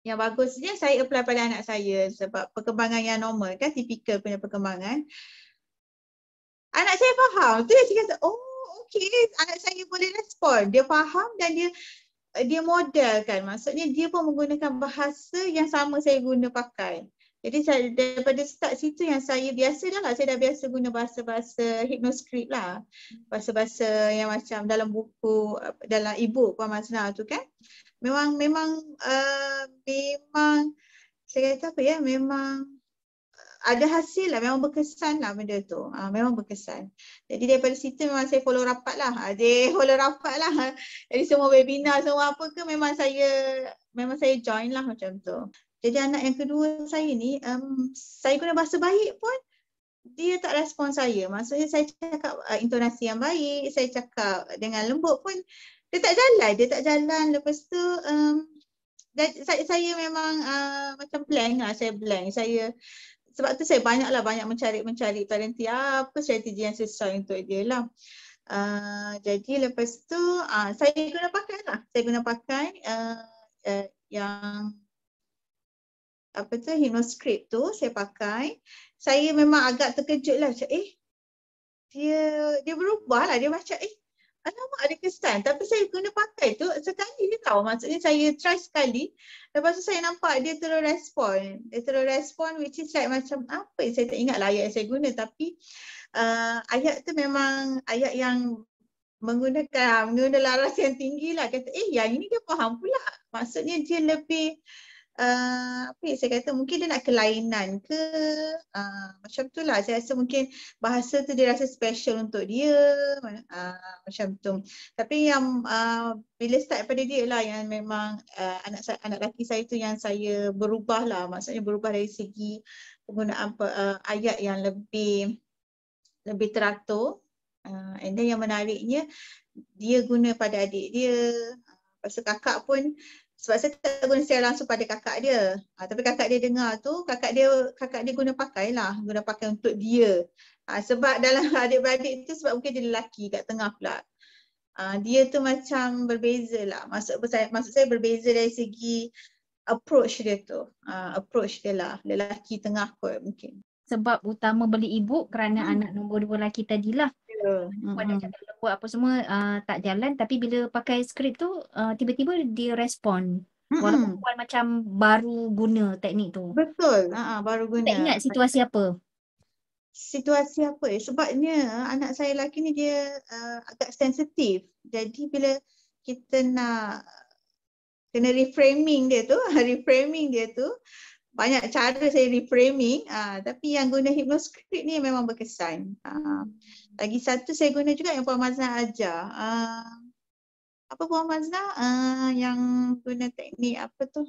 yang bagusnya saya apply pada anak saya sebab perkembangan yang normal kan, tipikal punya perkembangan. Anak saya faham. Tu dia kata, oh okey, anak saya boleh respon. Dia faham dan dia model kan. Maksudnya dia pun menggunakan bahasa yang sama saya guna pakai. Jadi saya daripada start situ yang saya biasa dah lah. Saya dah biasa guna bahasa-bahasa hypnoscript lah. Bahasa-bahasa yang macam dalam buku, dalam e-book Puan Mazna tu kan. Memang saya kata apa ya, memang ada hasil lah, memang berkesan lah benda tu. Memang berkesan. Jadi daripada situ memang saya follow rapat lah. Follow rapat lah. Jadi semua webinar, semua apa ke memang saya join lah macam tu. Jadi anak yang kedua saya ni, saya guna bahasa baik pun dia tak respon saya. Maksudnya saya cakap intonasi yang baik, saya cakap dengan lembut pun dia tak jalan. Dia tak jalan. Lepas tu saya memang macam blank lah. Saya blank. Sebab tu saya banyak mencari parenting apa strategi yang sesuai untuk dia lah. Jadi lepas tu saya guna pakai lah. Saya guna pakai yang apa tu, hypnoscript tu saya pakai. Saya memang agak terkejut lah. Dia berubah lah. Dia macam alamak ada kesan. Tapi saya guna pakai tu sekali dia tahu. Maksudnya saya try sekali. Lepas tu saya nampak dia terus respon. Dia terus respon which is like macam apa. Saya tak ingat lah ayat yang saya guna. Tapi ayat tu memang ayat yang menggunakan laras yang tinggi lah. Kata yang ini dia faham pula. Maksudnya dia lebih apa yang saya kata, mungkin dia nak kelainan ke macam tu lah. Saya rasa mungkin bahasa tu dia rasa special untuk dia macam tu. Tapi yang bila start pada dia lah yang memang anak lelaki saya tu yang saya berubah lah. Maksudnya berubah dari segi penggunaan ayat yang lebih teratur. And then yang menariknya dia guna pada adik dia. Pasal kakak pun, sebab saya tak guna secara langsung pada kakak dia. Tapi kakak dia dengar tu, kakak dia guna pakai lah. Guna pakai untuk dia. Sebab dalam adik-beradik tu, sebab mungkin dia lelaki kat tengah pula. Dia tu macam berbeza lah. Maksud saya berbeza dari segi approach dia tu. Approach dia lah. Lelaki tengah kot mungkin. Sebab utama beli e-book kerana anak nombor 2 lelaki tadilah. Buat dah cakap lembut apa semua tak jalan, tapi bila pakai skrip tu tiba-tiba dia respon. Walaupun bukan macam baru guna teknik tu. Betul, baru guna. Tak ingat situasi apa? Situasi apa sebabnya anak saya lelaki ni dia agak sensitif. Jadi bila kita nak kena reframing dia tu, banyak cara saya reframing, tapi yang guna hypnoscript ni memang berkesan. Lagi satu saya guna juga yang Puan Mazna ajar. Apa Puan Mazna? Yang guna teknik apa tu?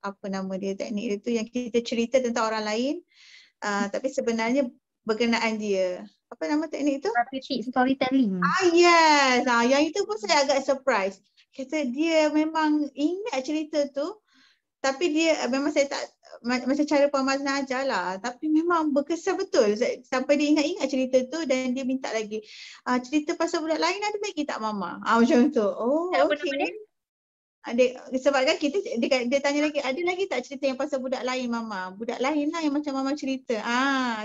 Apa nama dia teknik dia tu yang kita cerita tentang orang lain. Tapi sebenarnya berkenaan dia. Apa nama teknik tu? Therapeutic storytelling. Yes. Yang itu pun saya agak surprise. Kata dia memang ingat cerita tu. Tapi dia memang saya tak, macam cara Puan Mazna ajar lah. Tapi memang berkesan betul. Sampai dia ingat-ingat cerita tu dan dia minta lagi. Cerita pasal budak lain ada lagi tak Mama? Macam tu. Oh okey. Sebab kan dia tanya lagi, ada lagi tak cerita yang pasal budak lain Mama? Budak lain lah yang macam Mama cerita.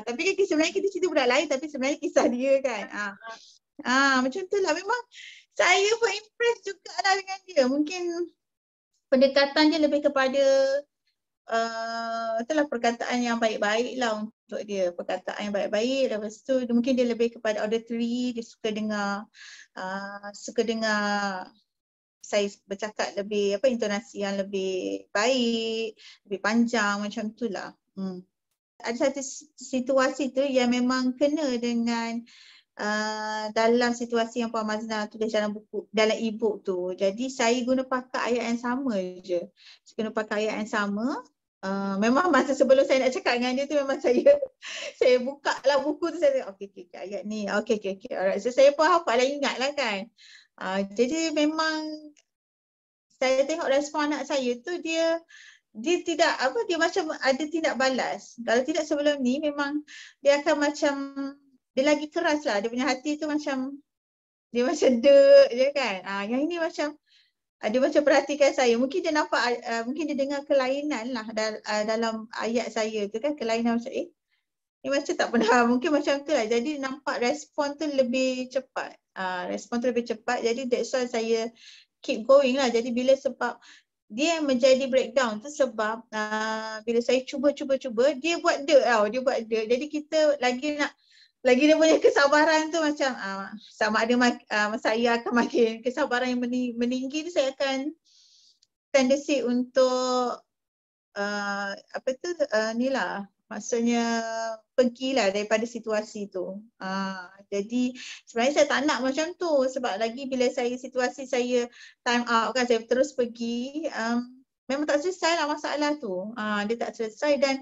Tapi kan sebenarnya kita cerita budak lain tapi sebenarnya kisah dia kan. Macam tu lah. Memang saya pun impress juga lah dengan dia. Mungkin pendekatan dia lebih kepada itulah perkataan yang baik-baik lah untuk dia. Perkataan yang baik-baik. Lepas tu mungkin dia lebih kepada auditory. Dia suka dengar saya bercakap lebih intonasi yang lebih baik, lebih panjang macam tu lah. Ada satu situasi tu yang memang kena dengan dalam situasi yang Puan Mazna tulis dalam buku, dalam e-book tu. Jadi saya guna pakai ayat yang sama je. Saya guna pakai ayat yang sama. Memang masa sebelum saya nak cakap dengan dia tu memang saya buka lah buku tu, saya okey ayat ni. Okey. Alright. So saya pun hafal lah, ingat lah kan. Jadi memang saya tengok respon anak saya tu dia tidak dia macam ada tindak balas. Kalau tidak sebelum ni memang dia akan macam dia lagi keras lah. Dia punya hati tu macam dia macam dek je kan. Yang ini macam Dia macam perhatikan saya. Mungkin dia nampak, mungkin dia dengar kelainan lah dalam ayat saya tu kan. Kelainan macam ni macam tak pernah. Mungkin macam tu lah. Jadi nampak respon tu lebih cepat. Respon tu lebih cepat. Jadi that's why saya keep going lah. Jadi bila sebab dia menjadi breakdown tu sebab bila saya cuba dia buat tau. Dia buat Jadi kita lagi dia punya kesabaran tu macam sama ada saya akan makin kesabaran yang meninggi tu, saya akan tendensi untuk ni lah, maksudnya pergilah daripada situasi tu. Jadi sebenarnya saya tak nak macam tu, sebab lagi bila situasi saya time out kan, saya terus pergi, memang tak selesai lah masalah tu. Dia tak selesai dan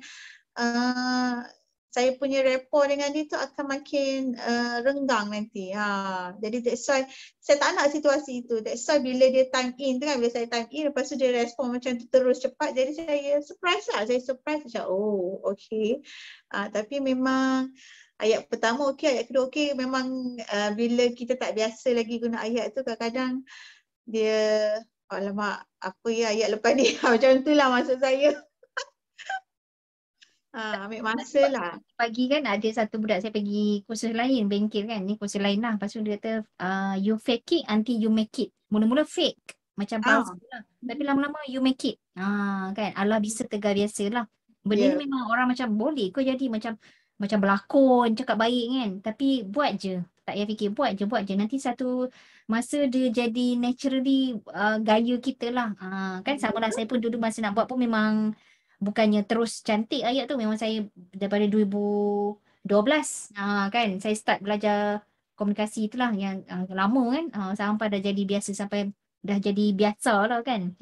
saya punya rapport dengan dia tu akan makin renggang nanti. Jadi that's why saya tak nak situasi itu. That's why bila dia time in tu kan, bila saya time in lepas tu dia respon macam tu terus cepat, jadi saya surprise lah. Saya surprise macam okay. Tapi memang ayat pertama okey, ayat kedua okey. Memang bila kita tak biasa lagi guna ayat tu, kadang-kadang dia alamak apa ya ayat lepas ni. Macam tu lah maksud saya. Ambil masa lah. Pagi kan ada satu budak saya pergi kursus lain, bengkel kan, ni kursus lain lah. Lepas tu dia kata you fake it until you make it. Mula-mula fake, macam palsu lah. Tapi lama-lama you make it. Kan, Allah bisa tegar biasa lah. Benda ni memang orang macam boleh kau jadi macam berlakon, cakap baik kan. Tapi buat je. Tak payah fikir, buat je. Nanti satu masa dia jadi naturally gaya kita lah. Kan sama lah, saya pun dulu masa nak buat pun memang bukannya terus cantik ayat tu, memang saya daripada 2012 kan saya start belajar komunikasi itulah yang lama kan, sampai dah jadi biasa, sampai dah jadi biasa lah kan.